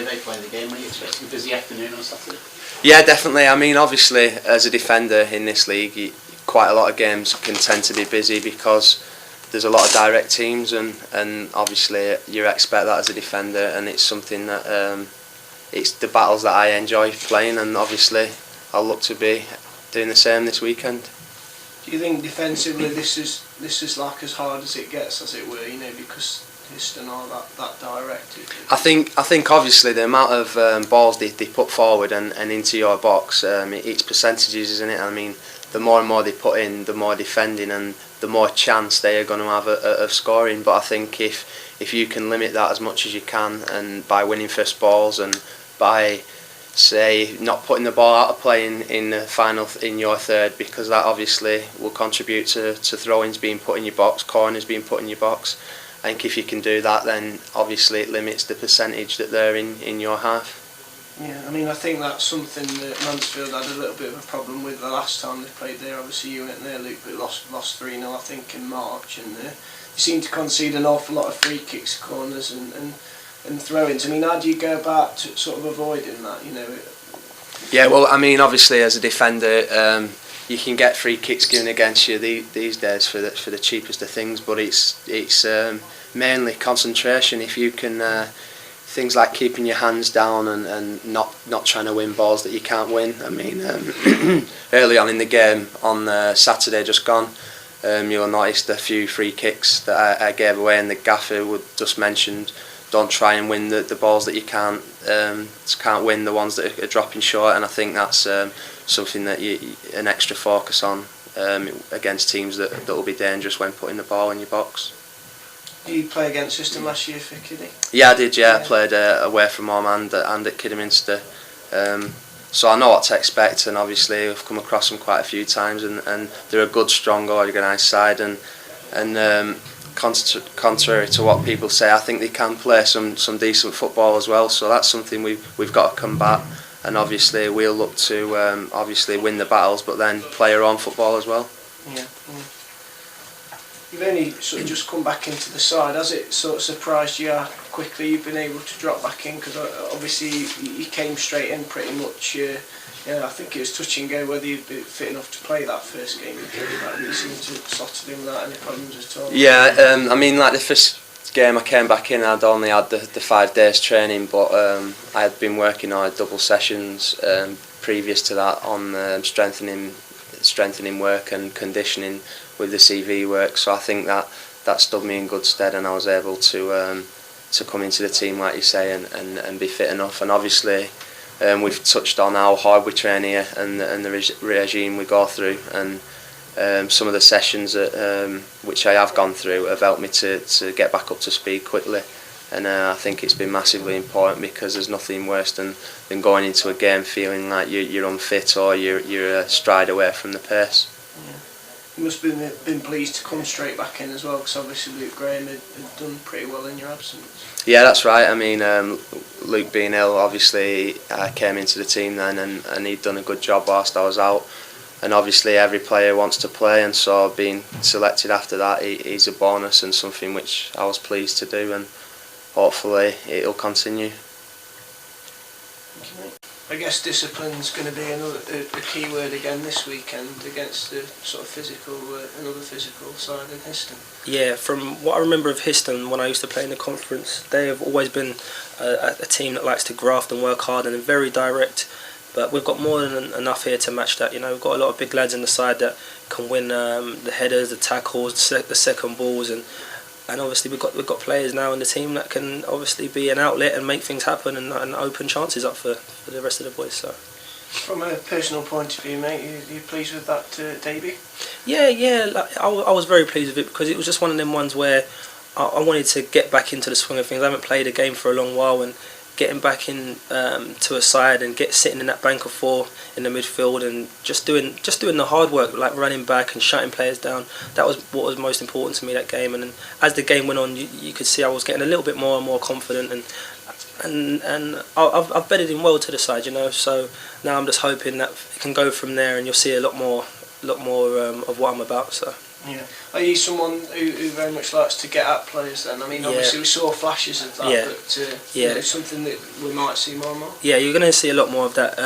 way they play the game? Were you expecting a busy afternoon on Saturday? Yeah, definitely. I mean, obviously, as a defender in this league, quite a lot of games can tend to be busy because there's a lot of direct teams, and obviously you expect that as a defender, and it's something that it's the battles that I enjoy playing, and obviously I'll look to be doing the same this weekend. Do you think defensively this is like as hard as it gets, as it were? You know, because Histon are that direct. I think obviously the amount of balls they put forward and into your box, it's percentages, isn't it? I mean, the more and more they put in, the more defending and the more chance they are going to have of scoring. But I think if you can limit that as much as you can, and by winning first balls and by, say, not putting the ball out of play in the final in your third, because that obviously will contribute to throw-ins being put in your box, corners being put in your box. I think if you can do that, then obviously it limits the percentage that they're in your half. Yeah, I mean, I think that's something that Mansfield had a little bit of a problem with the last time they played there. Obviously you weren't there, Luke, but lost 3-0 I think in March, and they seem to concede an awful lot of free kicks, corners and throw-ins. I mean, how do you go about sort of avoiding that, you know? Yeah, well, I mean, obviously as a defender, you can get free kicks given against you these days for the cheapest of things, but it's mainly concentration. If you can, things like keeping your hands down and not trying to win balls that you can't win. I mean, early on in the game on Saturday just gone, you'll notice a few free kicks that I gave away, and the gaffer would just mentioned, don't try and win the balls that you can't win, the ones that are dropping short. And I think that's something that an extra focus on against teams that will be dangerous when putting the ball in your box. Did you play against Histon last year for Kiddie? Yeah, I did. Yeah, I played away from home and at Kidderminster, so I know what to expect. And obviously, I've come across them quite a few times, and they're a good, strong, organised side. And contrary to what people say, I think they can play some decent football as well. So that's something we've got to combat. And obviously, we'll look to obviously win the battles, but then play our own football as well. Yeah. You've only sort of just come back into the side. Has it sort of surprised you how quickly you've been able to drop back in? Because obviously you came straight in pretty much. I think it was touch and go whether you'd be fit enough to play that first game. You seemed to have slotted in without any problems at all. Yeah, I mean, like the first game I came back in, I'd only had the 5 days training, but I had been working on double sessions previous to that on strengthening work and conditioning with the CV work. So I think that stood me in good stead, and I was able to come into the team, like you say, and be fit enough. And obviously we've touched on how hard we train here and the regime we go through, and some of the sessions which I have gone through have helped me to get back up to speed quickly. And I think it's been massively important, because there's nothing worse than going into a game feeling like you're unfit or you're a stride away from the pace. Yeah. You must have been pleased to come straight back in as well, because obviously Luke Graham had done pretty well in your absence. Yeah, that's right. I mean, Luke being ill, obviously I came into the team then, and he'd done a good job whilst I was out. And obviously every player wants to play, and so being selected after that, he's a bonus and something which I was pleased to do, and hopefully it'll continue. I guess discipline's going to be a key word again this weekend against the sort of another physical side in Histon. Yeah, from what I remember of Histon when I used to play in the conference, they have always been a team that likes to graft and work hard and are very direct. But we've got more than enough here to match that. You know, we've got a lot of big lads in the side that can win the headers, the tackles, the second balls, and obviously we've got players now in the team that can obviously be an outlet and make things happen and open chances up for the rest of the boys. So, from a personal point of view, mate, you pleased with that debut? Yeah. Like, I was very pleased with it, because it was just one of them ones where I wanted to get back into the swing of things. I haven't played a game for a long while, and getting back in to a side and sitting in that bank of 4 in the midfield and just doing the hard work, like running back and shutting players down. That was what was most important to me that game. And then as the game went on, you could see I was getting a little bit more and more confident, and I've bedded in well to the side, you know. So now I'm just hoping that it can go from there, and you'll see a lot more of what I'm about. So. Yeah. Are you someone who very much likes to get at players then? I mean, obviously we saw flashes of that, but you know, something that we might see more and more? Yeah, you're going to see a lot more of that.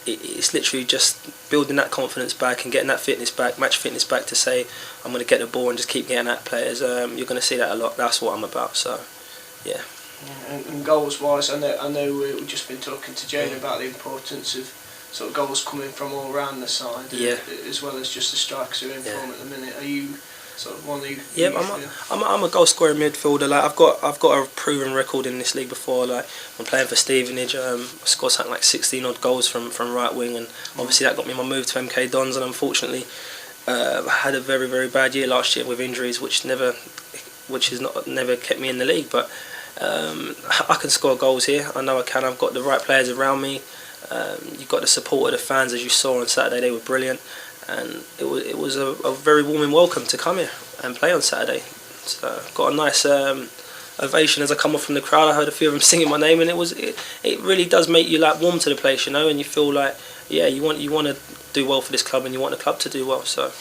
It's literally just building that confidence back and getting that fitness back, match fitness back to say, I'm going to get the ball and just keep getting at players. You're going to see that a lot. That's what I'm about, so, yeah. And goals-wise, I know we've just been talking to Jane about the importance of sort of goals coming from all around the side, as well as just the strikers who are in form at the minute. Are you sort of one who? Yeah, I'm a goal scoring midfielder. Like I've got a proven record in this league before. Like when playing for Stevenage, I scored something like 16 odd goals from right wing, and obviously that got me my move to MK Dons. And unfortunately, I had a very, very bad year last year with injuries, which never kept me in the league. But I can score goals here. I know I can. I've got the right players around me. You've got the support of the fans, as you saw on Saturday. They were brilliant, and it was a very warming welcome to come here and play on Saturday. So got a nice ovation as I come off from the crowd. I heard a few of them singing my name, and it really does make you like warm to the place, you know, and you feel like you want to do well for this club, and you want the club to do well. So.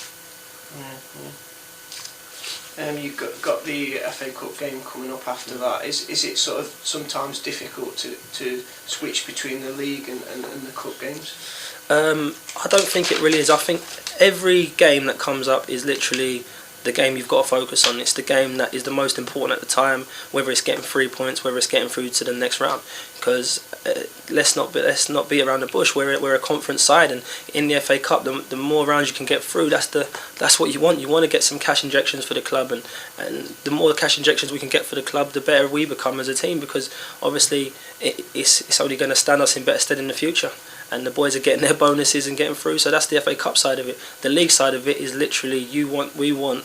You've got the FA Cup game coming up after that. Is it sort of sometimes difficult to switch between the league and the cup games? I don't think it really is. I think every game that comes up is literally the game you've got to focus on. It's the game that is the most important at the time, whether it's getting 3 points, whether it's getting through to the next round. Because let's not be around the bush. We're a conference side, and in the FA Cup, the more rounds you can get through, that's what you want. You want to get some cash injections for the club, and the more cash injections we can get for the club, the better we become as a team. Because obviously, it's only going to stand us in better stead in the future. And the boys are getting their bonuses and getting through. So that's the FA Cup side of it. The league side of it is literally we want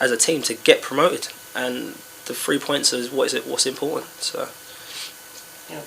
as a team to get promoted, and the 3 points is what's important. So. Yeah.